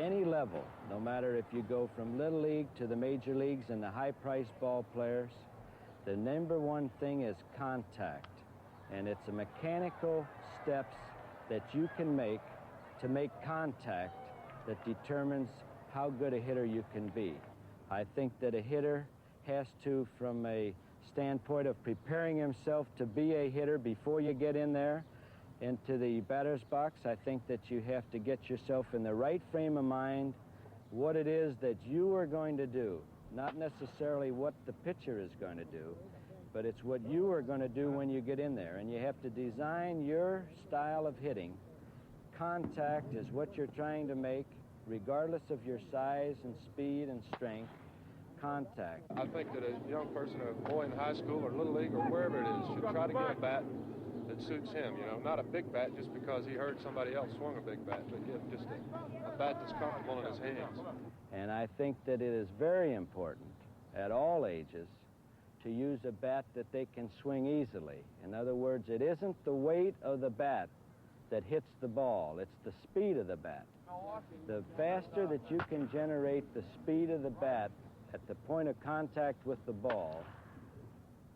any level, no matter if you go from Little League to the major leagues and the high-priced ball players, the number one thing is contact. And it's a mechanical steps that you can make to make contact that determines how good a hitter you can be. I think that a hitter has to, from a standpoint of preparing himself to be a hitter before you get in there into the batter's box, I think that you have to get yourself in the right frame of mind, what it is that you are going to do, not necessarily what the pitcher is going to do, but it's what you are going to do when you get in there. And you have to design your style of hitting. Contact is what you're trying to make, regardless of your size and speed and strength. Contact. I think that a young person, a boy in high school or Little League or wherever it is, should try to get a bat that suits him, you know, not a big bat just because he heard somebody else swung a big bat, but get just a bat that's comfortable in his hands. And I think that it is very important at all ages to use a bat that they can swing easily. In other words, it isn't the weight of the bat that hits the ball, it's the speed of the bat. The faster that you can generate the speed of the bat at the point of contact with the ball,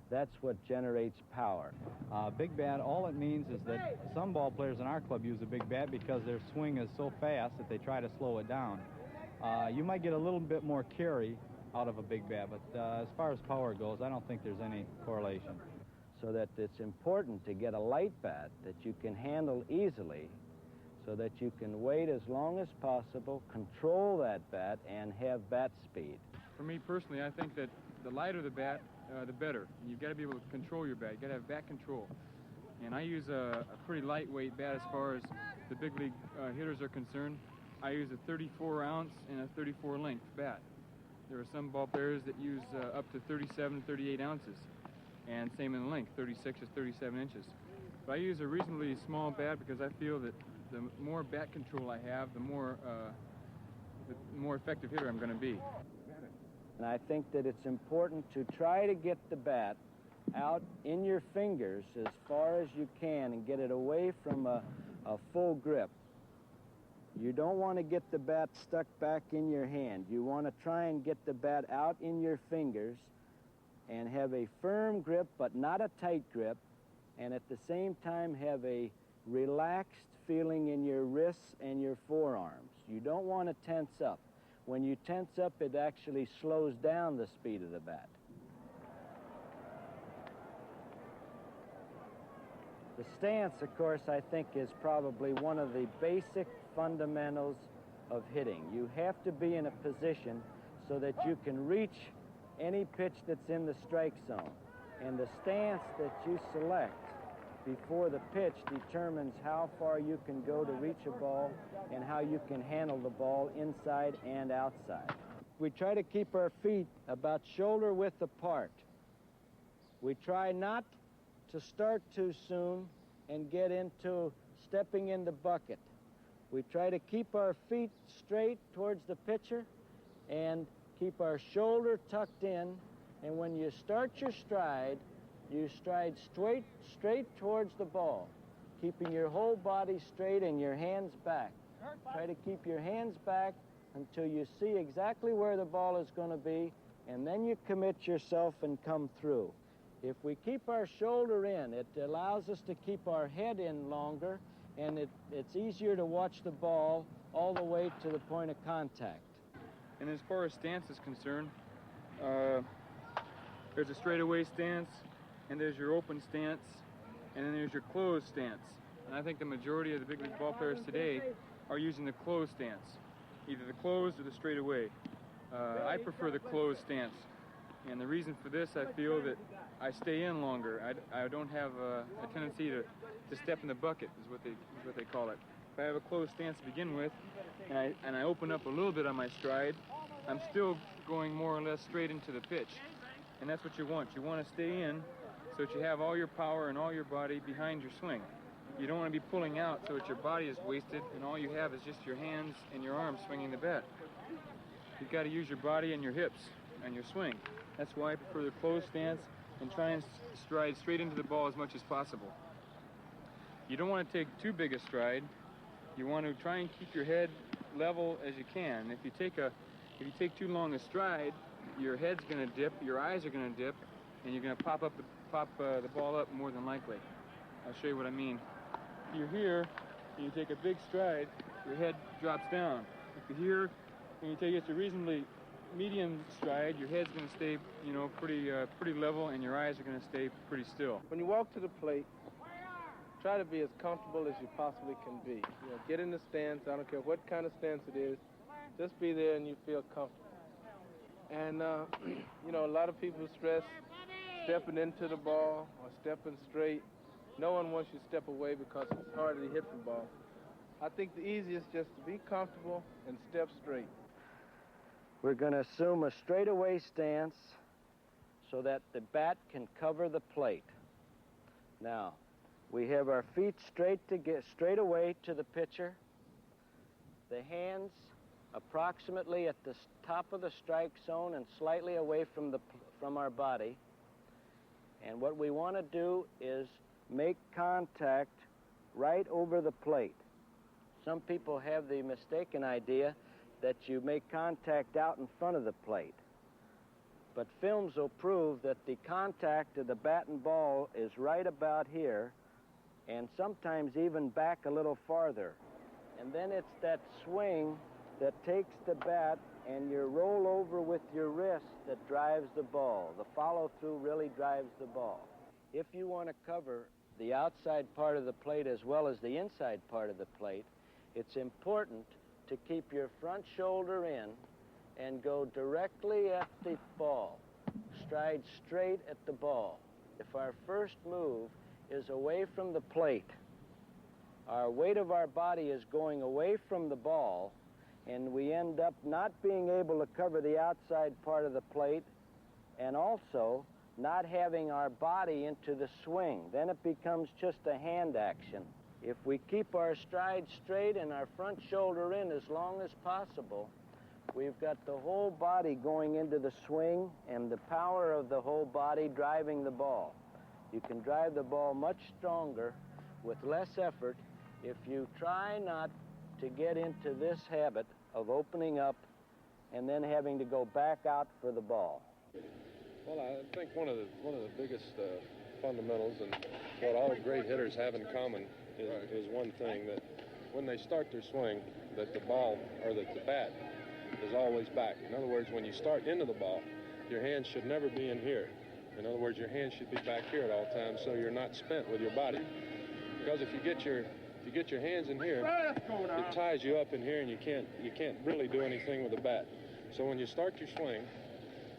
that's what generates power. Big bat, all it means is that some ball players in our club use a big bat because their swing is so fast that they try to slow it down. You might get a little bit more carry out of a big bat, but as far as power goes, I don't think there's any correlation. So that it's important to get a light bat that you can handle easily, so that you can wait as long as possible, control that bat, and have bat speed. For me personally, I think that the lighter the bat, the better. You've got to be able to control your bat. You've got to have bat control. And I use a pretty lightweight bat as far as the big league hitters are concerned. I use a 34 ounce and a 34 length bat. There are some ball players that use up to 37, 38 ounces. And same in length, 36 to 37 inches. But I use a reasonably small bat because I feel that the more bat control I have, the more effective hitter I'm going to be. And I think that it's important to try to get the bat out in your fingers as far as you can and get it away from a full grip. You don't want to get the bat stuck back in your hand. You want to try and get the bat out in your fingers and have a firm grip, but not a tight grip, and at the same time have a relaxed feeling in your wrists and your forearms. You don't want to tense up. When you tense up, it actually slows down the speed of the bat. The stance, of course, I think is probably one of the basic fundamentals of hitting. You have to be in a position so that you can reach any pitch that's in the strike zone. And the stance that you select before the pitch determines how far you can go to reach a ball and how you can handle the ball inside and outside. We try to keep our feet about shoulder width apart. We try not to start too soon and get into stepping in the bucket. We try to keep our feet straight towards the pitcher and keep our shoulder tucked in, and when you start your stride, you stride straight towards the ball, keeping your whole body straight and your hands back. Try to keep your hands back until you see exactly where the ball is going to be, and then you commit yourself and come through. If we keep our shoulder in, it allows us to keep our head in longer, and it's easier to watch the ball all the way to the point of contact. And as far as stance is concerned, there's a straightaway stance, and there's your open stance, and then there's your closed stance. And I think the majority of the big league ball players today are using the closed stance, either the closed or the straightaway. I prefer the closed stance. And the reason for this, I feel that I stay in longer. I don't have a tendency to step in the bucket, is what they call it. If I have a closed stance to begin with, and I open up a little bit on my stride, I'm still going more or less straight into the pitch. And that's what you want. You want to stay in so that you have all your power and all your body behind your swing. You don't want to be pulling out so that your body is wasted and all you have is just your hands and your arms swinging the bat. You've got to use your body and your hips and your swing. That's why I prefer the closed stance and try and stride straight into the ball as much as possible. You don't want to take too big a stride. You want to try and keep your head level as you can. If you take too long a stride, your head's going to dip, your eyes are going to dip, and you're going to pop the ball up more than likely. I'll show you what I mean. If you're here and you take a big stride, your head drops down. If you're here and you take just a reasonably medium stride, your head's going to stay, you know, pretty level, and your eyes are going to stay pretty still. When you walk to the plate, try to be as comfortable as you possibly can be. You know, get in the stance. I don't care what kind of stance it is. Just be there and you feel comfortable. And, you know, a lot of people stress stepping into the ball or stepping straight. No one wants you to step away because it's harder to hit the ball. I think the easiest is just to be comfortable and step straight. We're going to assume a straightaway stance so that the bat can cover the plate. Now, we have our feet straight away to the pitcher. The hands approximately at the top of the strike zone and slightly away from our body. And what we want to do is make contact right over the plate. Some people have the mistaken idea that you make contact out in front of the plate. But films will prove that the contact of the bat and ball is right about here, and sometimes even back a little farther. And then it's that swing that takes the bat and your roll over with your wrist that drives the ball. The follow-through really drives the ball. If you want to cover the outside part of the plate as well as the inside part of the plate, it's important to keep your front shoulder in and go directly at the ball. Stride straight at the ball. If our first move is away from the plate, our weight of our body is going away from the ball, and we end up not being able to cover the outside part of the plate and also not having our body into the swing. Then it becomes just a hand action. If we keep our stride straight and our front shoulder in as long as possible, we've got the whole body going into the swing and the power of the whole body driving the ball. You can drive the ball much stronger with less effort if you try not to get into this habit of opening up and then having to go back out for the ball. Well, I think one of the biggest fundamentals and what all great hitters have in common is one thing, that when they start their swing, that the ball or that the bat is always back. In other words, when you start into the ball, your hands should never be in here. In other words, your hands should be back here at all times so you're not spent with your body. Because if you get your hands in here, it ties you up in here and you can't really do anything with the bat. So when you start your swing,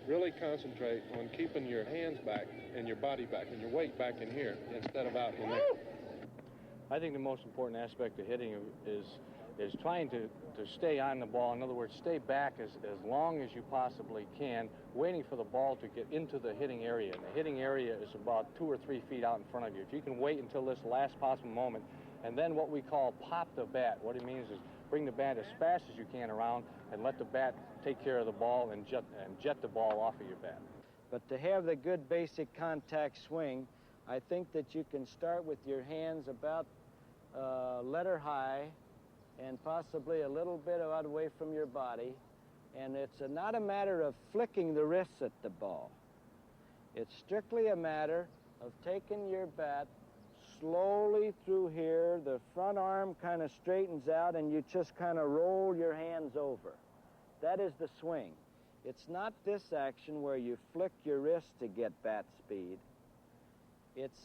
really concentrate on keeping your hands back and your body back and your weight back in here instead of out in there. I think the most important aspect of hitting is trying to stay on the ball. In other words, stay back as long as you possibly can, waiting for the ball to get into the hitting area. And the hitting area is about 2 or 3 feet out in front of you. If you can wait until this last possible moment, and then what we call pop the bat. What it means is bring the bat as fast as you can around and let the bat take care of the ball and jet the ball off of your bat. But to have the good basic contact swing, I think that you can start with your hands about letter high and possibly a little bit out away from your body. And it's not a matter of flicking the wrists at the ball. It's strictly a matter of taking your bat slowly through here. The front arm kind of straightens out and you just kind of roll your hands over. That is the swing. It's not this action where you flick your wrist to get bat speed. It's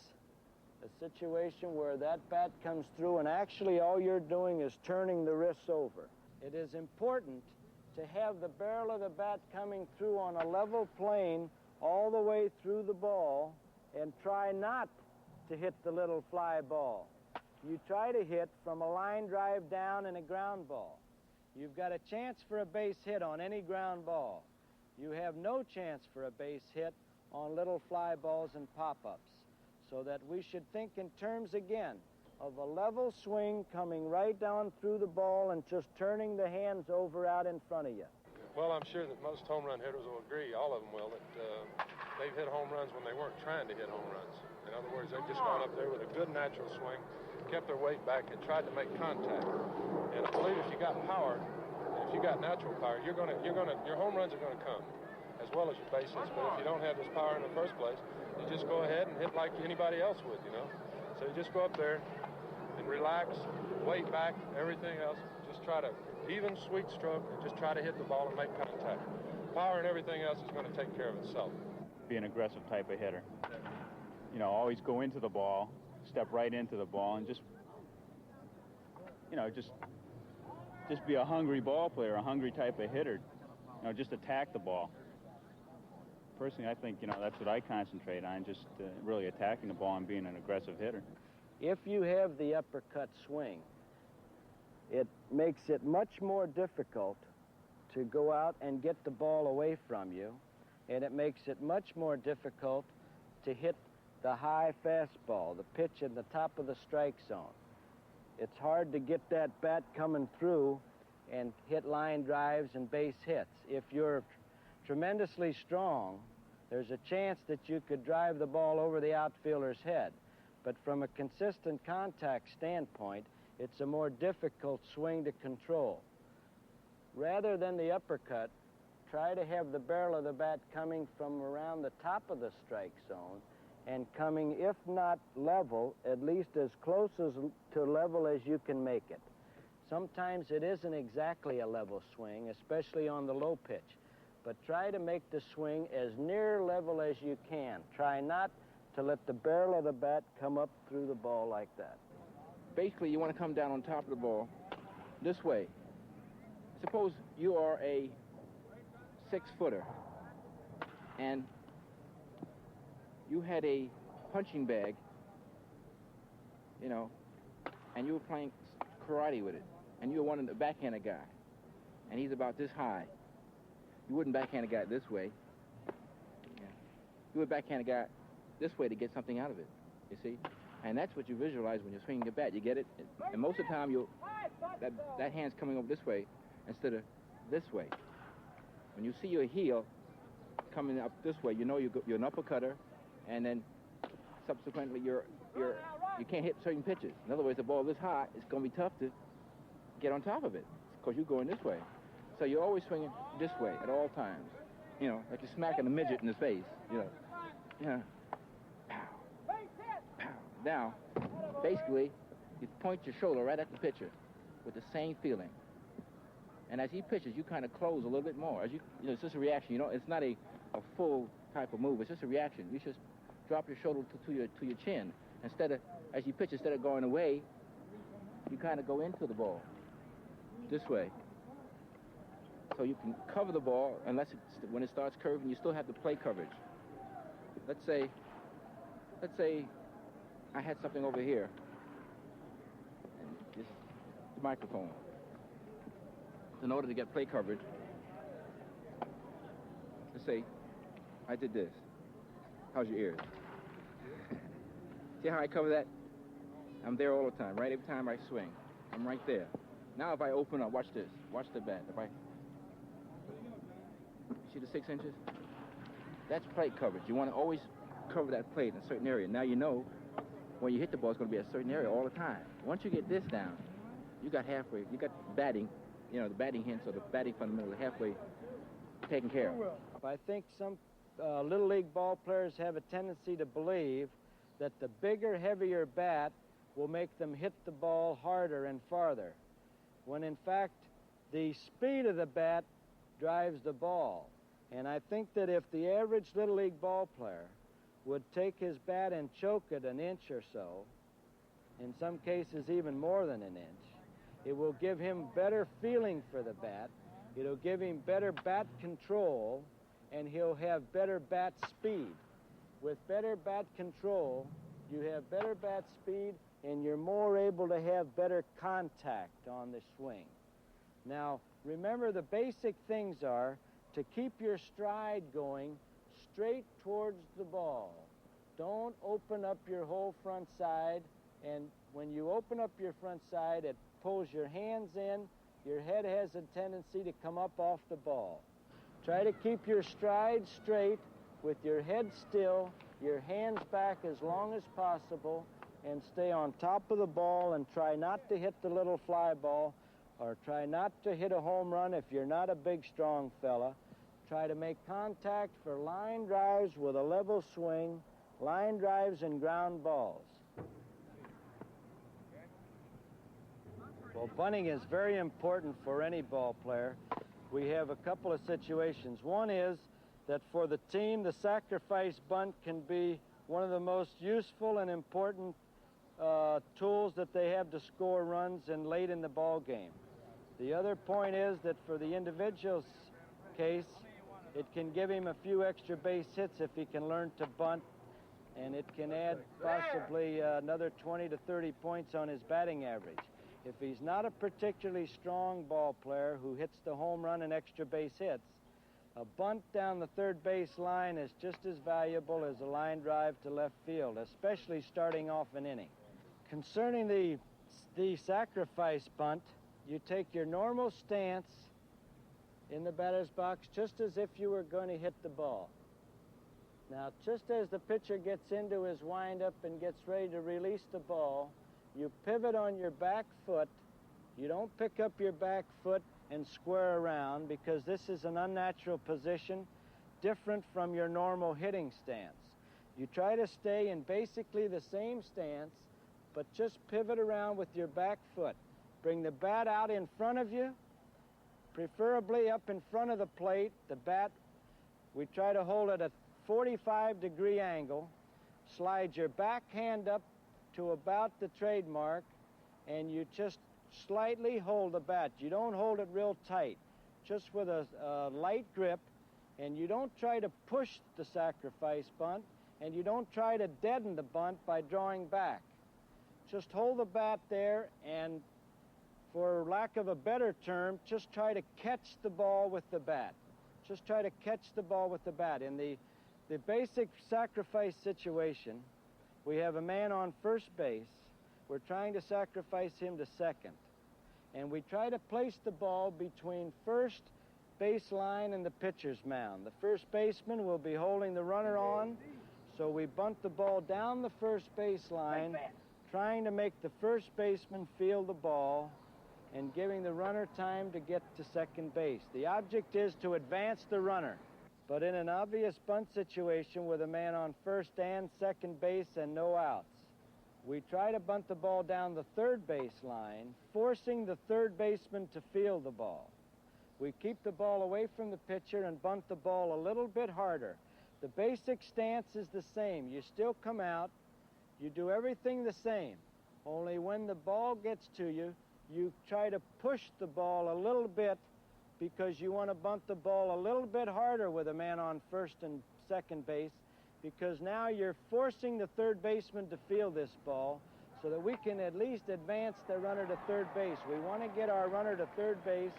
a situation where that bat comes through and actually all you're doing is turning the wrists over. It is important to have the barrel of the bat coming through on a level plane all the way through the ball and try not to hit the little fly ball. You try to hit from a line drive down and a ground ball. You've got a chance for a base hit on any ground ball. You have no chance for a base hit on little fly balls and pop-ups. So that we should think in terms, again, of a level swing coming right down through the ball and just turning the hands over out in front of you. Well, I'm sure that most home run hitters will agree, all of them will, that they've hit home runs when they weren't trying to hit home runs. In other words, they've just gone up there with a good natural swing, kept their weight back and tried to make contact. And I believe if you got power, if you got natural power, your home runs are gonna come, as well as your base hits. But if you don't have this power in the first place, you just go ahead and hit like anybody else would, you know. So you just go up there and relax, weight back, everything else. Just try to even sweet stroke and just try to hit the ball and make contact. Power and everything else is going to take care of itself. Be an aggressive type of hitter. You know, always go into the ball, step right into the ball, and just, you know, just be a hungry ball player, a hungry type of hitter. You know, just attack the ball. Personally, I think, you know, that's what I concentrate on, just really attacking the ball and being an aggressive hitter. If you have the uppercut swing, it makes it much more difficult to go out and get the ball away from you, and it makes it much more difficult to hit the high fastball, the pitch in the top of the strike zone. It's hard to get that bat coming through and hit line drives and base hits. If you're tremendously strong, there's a chance that you could drive the ball over the outfielder's head. But from a consistent contact standpoint, it's a more difficult swing to control. Rather than the uppercut, try to have the barrel of the bat coming from around the top of the strike zone and coming, if not level, at least as close to level as you can make it. Sometimes it isn't exactly a level swing, especially on the low pitch, but try to make the swing as near level as you can. Try not to let the barrel of the bat come up through the ball like that. Basically, you want to come down on top of the ball this way. Suppose you are a 6-footer and you had a punching bag, you know, and you were playing karate with it, and you were one of the backhanded guy, and he's about this high. You wouldn't backhand a guy this way. Yeah. You would backhand a guy this way to get something out of it, you see? And that's what you visualize when you're swinging a bat. You get it? And most of the time, that hand's coming over this way instead of this way. When you see your heel coming up this way, you know you're an uppercutter, and then subsequently you can't hit certain pitches. In other words, the ball this high, it's going to be tough to get on top of it because you're going this way. So you're always swinging this way at all times. You know, like you're smacking a midget in his face, you know. Yeah. Now, basically, you point your shoulder right at the pitcher with the same feeling. And as he pitches, you kind of close a little bit more. As you know, it's just a reaction. You know, it's not a full type of move. It's just a reaction. You just drop your shoulder to your chin. Instead of, as you pitch, instead of going away, you kind of go into the ball this way. So you can cover the ball unless when it starts curving, you still have the play coverage. Let's say I had something over here, and this is the microphone. In order to get play coverage, let's say I did this. How's your ears? See how I cover that? I'm there all the time, right? Every time I swing, I'm right there. Now if I open up, watch this. Watch the bat. If I see the 6 inches? That's plate coverage. You want to always cover that plate in a certain area. Now you know when you hit the ball, it's going to be a certain area all the time. Once you get this down, you got halfway. You got batting, you know, the batting hints or the batting fundamentals halfway taken care of. I think some Little League ball players have a tendency to believe that the bigger, heavier bat will make them hit the ball harder and farther, when in fact the speed of the bat drives the ball. And I think that if the average Little League ball player would take his bat and choke it an inch or so, in some cases even more than an inch, it will give him better feeling for the bat, it'll give him better bat control, and he'll have better bat speed. With better bat control, you have better bat speed, and you're more able to have better contact on the swing. Now, remember, the basic things are to keep your stride going straight towards the ball. Don't open up your whole front side, and when you open up your front side, it pulls your hands in. Your head has a tendency to come up off the ball. Try to keep your stride straight with your head still, your hands back as long as possible, and stay on top of the ball and try not to hit the little fly ball, or try not to hit a home run if you're not a big, strong fella. Try to make contact for line drives with a level swing, line drives and ground balls. Well, bunting is very important for any ball player. We have a couple of situations. One is that for the team, the sacrifice bunt can be one of the most useful and important tools that they have to score runs and late in the ball game. The other point is that for the individual's case, it can give him a few extra base hits if he can learn to bunt, and it can add possibly another 20 to 30 points on his batting average. If he's not a particularly strong ball player who hits the home run and extra base hits, a bunt down the third base line is just as valuable as a line drive to left field, especially starting off an inning. Concerning the sacrifice bunt, you take your normal stance in the batter's box just as if you were going to hit the ball. Now, just as the pitcher gets into his windup and gets ready to release the ball, you pivot on your back foot. You don't pick up your back foot and square around, because this is an unnatural position, different from your normal hitting stance. You try to stay in basically the same stance, but just pivot around with your back foot. Bring the bat out in front of you, preferably up in front of the plate. The bat, we try to hold at a 45-degree angle. Slide your back hand up to about the trademark, and you just slightly hold the bat. You don't hold it real tight, just with a light grip, and you don't try to push the sacrifice bunt, and you don't try to deaden the bunt by drawing back. Just hold the bat there, and for lack of a better term, just try to catch the ball with the bat. Just try to catch the ball with the bat. In the basic sacrifice situation, we have a man on first base. We're trying to sacrifice him to second. And we try to place the ball between first baseline and the pitcher's mound. The first baseman will be holding the runner on, so we bunt the ball down the first baseline, trying to make the first baseman field the ball and giving the runner time to get to second base. The object is to advance the runner. But in an obvious bunt situation with a man on first and second base and no outs, we try to bunt the ball down the third baseline, forcing the third baseman to field the ball. We keep the ball away from the pitcher and bunt the ball a little bit harder. The basic stance is the same. You still come out, you do everything the same, only when the ball gets to you, you try to push the ball a little bit, because you want to bunt the ball a little bit harder with a man on first and second base, because now you're forcing the third baseman to field this ball so that we can at least advance the runner to third base. We want to get our runner to third base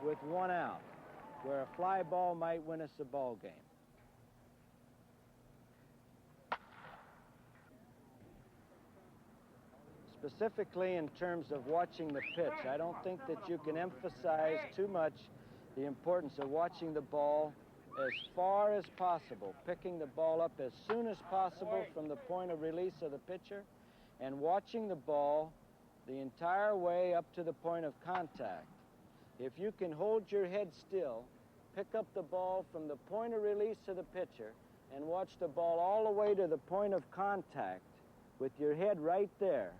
with one out, where a fly ball might win us a ball game. Specifically in terms of watching the pitch, I don't think that you can emphasize too much the importance of watching the ball as far as possible, picking the ball up as soon as possible from the point of release of the pitcher, and watching the ball the entire way up to the point of contact. If you can hold your head still, pick up the ball from the point of release of the pitcher, and watch the ball all the way to the point of contact with your head right there,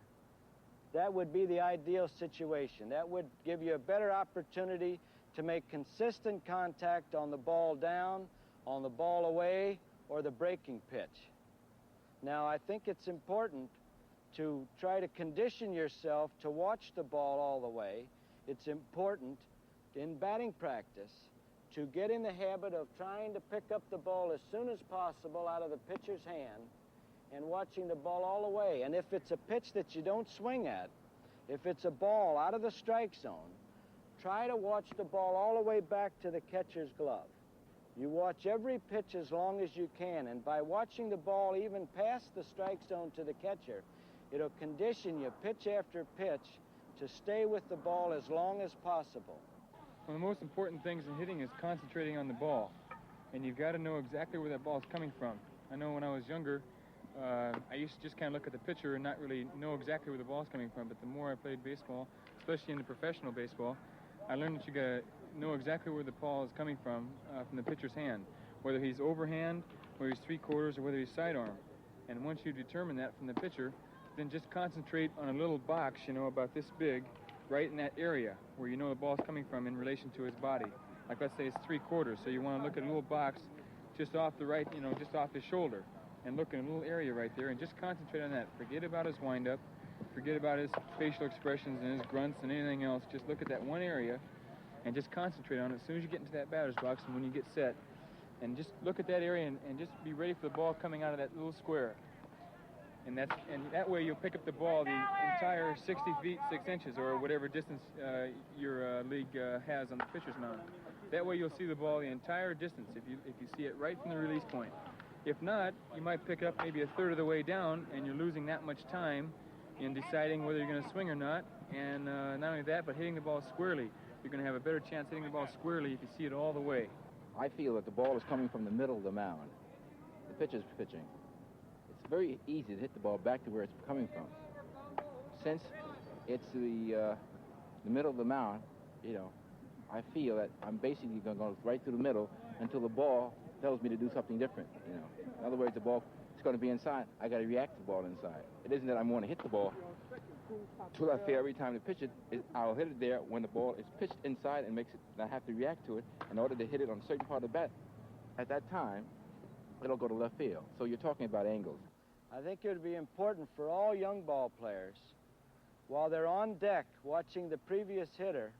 that would be the ideal situation. That would give you a better opportunity to make consistent contact on the ball down, on the ball away, or the breaking pitch. Now, I think it's important to try to condition yourself to watch the ball all the way. It's important in batting practice to get in the habit of trying to pick up the ball as soon as possible out of the pitcher's hand and watching the ball all the way. And if it's a pitch that you don't swing at, if it's a ball out of the strike zone, try to watch the ball all the way back to the catcher's glove. You watch every pitch as long as you can, and by watching the ball even past the strike zone to the catcher, it'll condition you pitch after pitch to stay with the ball as long as possible. One of the most important things in hitting is concentrating on the ball, and you've got to know exactly where that ball is coming from. I know when I was younger, I used to just kind of look at the pitcher and not really know exactly where the ball's coming from, but the more I played baseball, especially in the professional baseball, I learned that you gotta know exactly where the ball is coming from the pitcher's hand, whether he's overhand, whether he's three-quarters, or whether he's sidearm. And once you determine that from the pitcher, then just concentrate on a little box, you know, about this big, right in that area where you know the ball's coming from in relation to his body. Like, let's say it's three-quarters, so you want to look at a little box just off the right, you know, just off his shoulder, and look in a little area right there and just concentrate on that. Forget about his wind-up, forget about his facial expressions and his grunts and anything else. Just look at that one area and just concentrate on it as soon as you get into that batter's box and when you get set. And just look at that area and just be ready for the ball coming out of that little square. And that way you'll pick up the ball the entire 60 feet, 6 inches, or whatever distance your league has on the pitcher's mound. That way you'll see the ball the entire distance if you see it right from the release point. If not, you might pick up maybe a third of the way down, and you're losing that much time in deciding whether you're going to swing or not. And not only that, but hitting the ball squarely. You're going to have a better chance hitting the ball squarely if you see it all the way. I feel that the ball is coming from the middle of the mound. The pitcher's pitching. It's very easy to hit the ball back to where it's coming from. Since it's the middle of the mound, you know, I feel that I'm basically going to go right through the middle until the ball tells me to do something different, you know. In other words, the ball is going to be inside. I got to react to the ball inside. It isn't that I want to hit the ball to left field every time to pitch it. I'll hit it there when the ball is pitched inside and I have to react to it in order to hit it on a certain part of the bat. At that time, it'll go to left field. So you're talking about angles. I think it would be important for all young ball players, while they're on deck watching the previous hitter,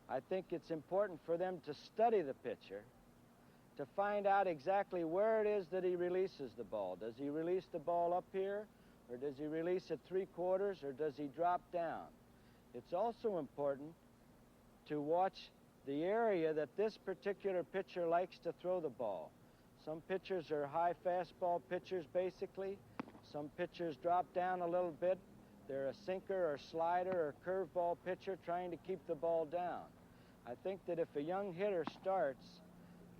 I think it's important for them to study the pitcher, to find out exactly where it is that he releases the ball. Does he release the ball up here, or does he release it three-quarters, or does he drop down? It's also important to watch the area that this particular pitcher likes to throw the ball. Some pitchers are high fastball pitchers, basically. Some pitchers drop down a little bit. They're a sinker or slider or curveball pitcher trying to keep the ball down. I think that if a young hitter starts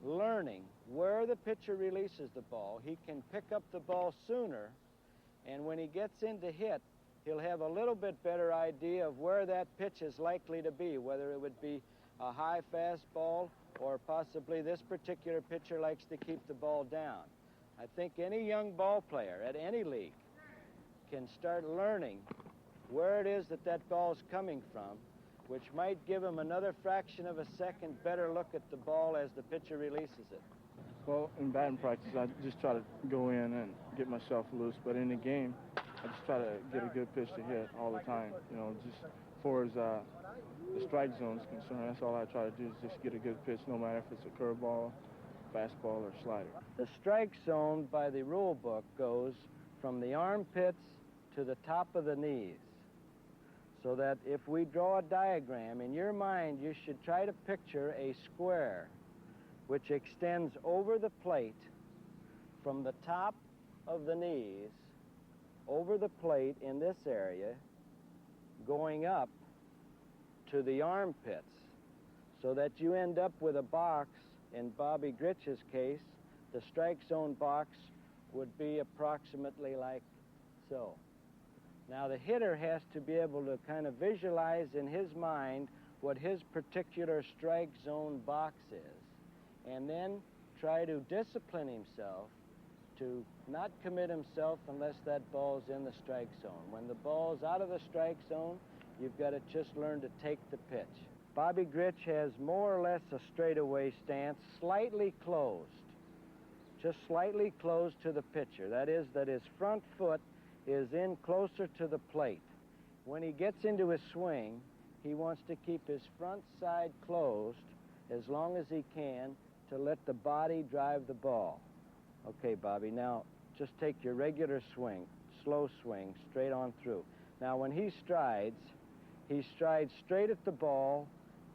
learning where the pitcher releases the ball, he can pick up the ball sooner, and when he gets into hit, he'll have a little bit better idea of where that pitch is likely to be, whether it would be a high fastball or possibly this particular pitcher likes to keep the ball down. I think any young ball player at any league can start learning where it is that that ball's coming from, which might give him another fraction of a second better look at the ball as the pitcher releases it. Well, in batting practice, I just try to go in and get myself loose, but in the game, I just try to get a good pitch to hit all the time. You know, just as far as the strike zone is concerned, that's all I try to do is just get a good pitch, no matter if it's a curveball, fastball, or slider. The strike zone by the rule book goes from the armpits to the top of the knees. So that if we draw a diagram, in your mind you should try to picture a square which extends over the plate from the top of the knees, over the plate in this area, going up to the armpits, so that you end up with a box. In Bobby Gritch's case, the strike zone box would be approximately like so. Now the hitter has to be able to kind of visualize in his mind what his particular strike zone box is, and then try to discipline himself to not commit himself unless that ball's in the strike zone. When the ball's out of the strike zone, you've got to just learn to take the pitch. Bobby Gritch has more or less a straightaway stance, slightly closed, just slightly closed to the pitcher. That is, that his front foot is in closer to the plate. When he gets into his swing, he wants to keep his front side closed as long as he can to let the body drive the ball. Okay, Bobby, now just take your regular swing, slow swing, straight on through. Now when he strides straight at the ball,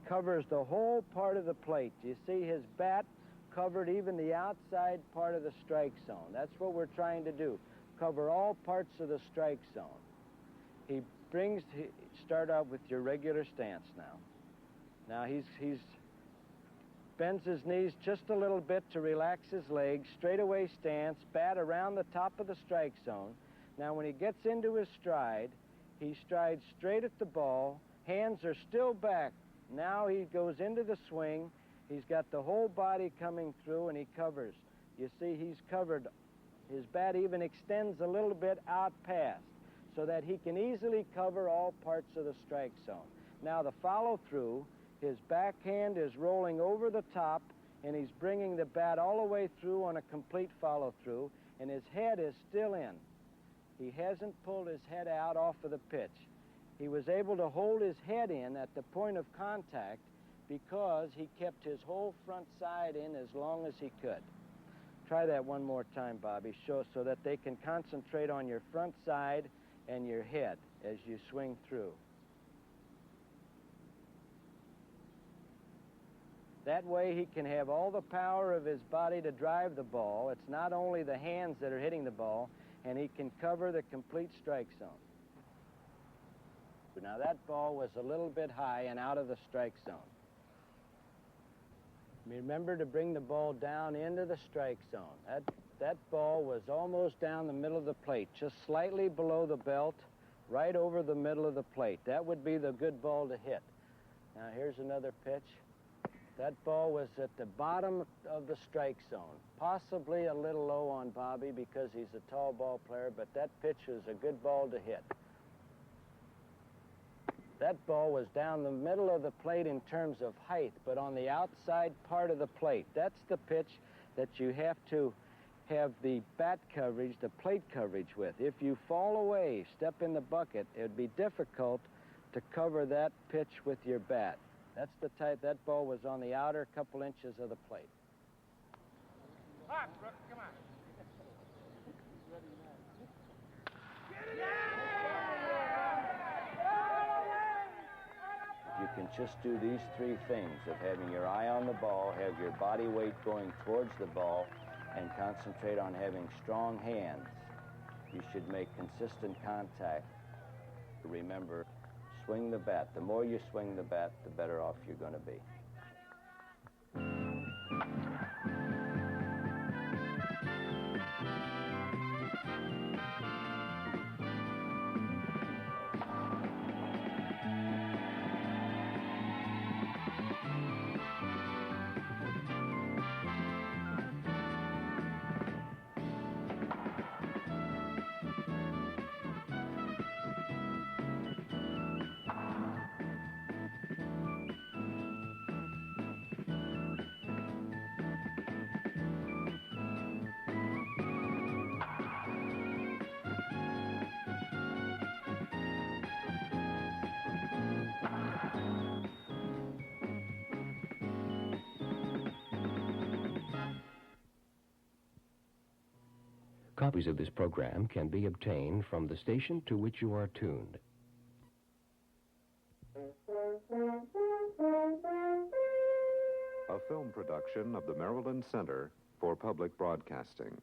covers the whole part of the plate. You see his bat covered even the outside part of the strike zone. That's what we're trying to do, cover all parts of the strike zone. Start out with your regular stance now. Now he's bends his knees just a little bit to relax his legs, straightaway stance, bat around the top of the strike zone. Now when he gets into his stride, he strides straight at the ball, hands are still back. Now he goes into the swing, he's got the whole body coming through and he covers. You see he's covered, his bat even extends a little bit out past so that he can easily cover all parts of the strike zone. Now the follow-through, his backhand is rolling over the top and he's bringing the bat all the way through on a complete follow-through and his head is still in. He hasn't pulled his head out off of the pitch. He was able to hold his head in at the point of contact because he kept his whole front side in as long as he could. Try that one more time, Bobby, so that they can concentrate on your front side and your head as you swing through. That way he can have all the power of his body to drive the ball. It's not only the hands that are hitting the ball, and he can cover the complete strike zone. Now that ball was a little bit high and out of the strike zone. Remember to bring the ball down into the strike zone. That ball was almost down the middle of the plate, just slightly below the belt, right over the middle of the plate. That would be the good ball to hit. Now here's another pitch. That ball was at the bottom of the strike zone, possibly a little low on Bobby because he's a tall ball player, but that pitch was a good ball to hit. That ball was down the middle of the plate in terms of height, but on the outside part of the plate. That's the pitch that you have to have the bat coverage, the plate coverage with. If you fall away, step in the bucket, it would be difficult to cover that pitch with your bat. That's the type, that ball was on the outer couple inches of the plate. Come on. You can just do these three things of having your eye on the ball, have your body weight going towards the ball, and concentrate on having strong hands. You should make consistent contact. Remember, swing the bat. The more you swing the bat, the better off you're going to be. Copies of this program can be obtained from the station to which you are tuned. A film production of the Maryland Center for Public Broadcasting.